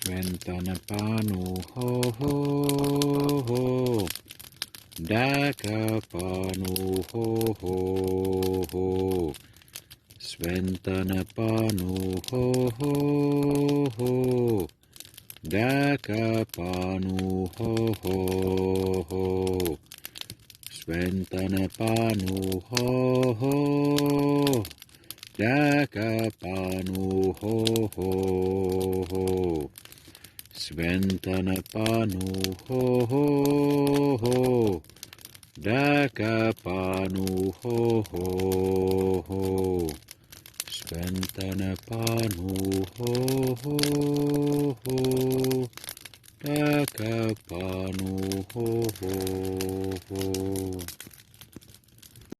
Sventana panu ho ho ho, Daka panu ho ho ho, Sventana panu ho ho ho, Daka panu ho ho ho, Sventana panu ho ho, Daka panu ho ho ho, Sventana panu ho ho ho, Daka panu ho ho ho, Sventana panu ho ho ho, Daka panu ho ho ho.